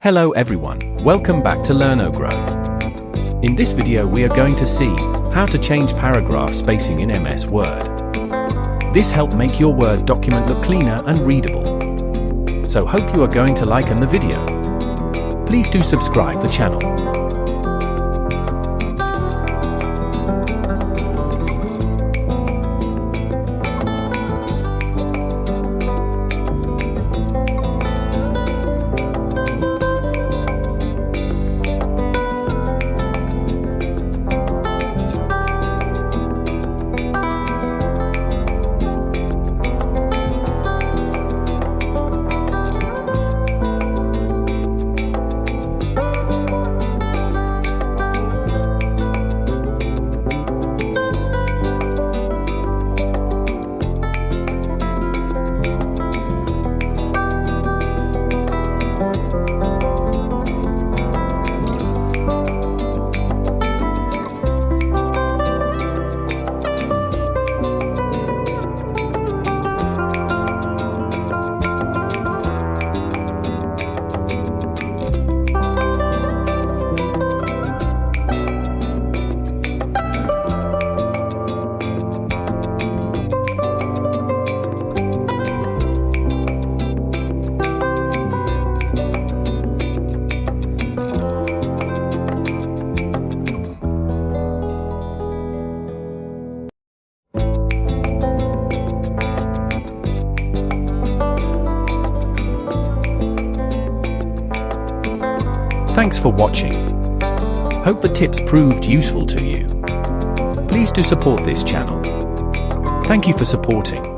Hello everyone, welcome back to Learn or Grow. In this video we are going to see how to change paragraph spacing in MS Word. This helps make your Word document look cleaner and readable. So hope you are going to like the video. Please do subscribe the channel. Thanks for watching. Hope the tips proved useful to you. Please do support this channel. Thank you for supporting.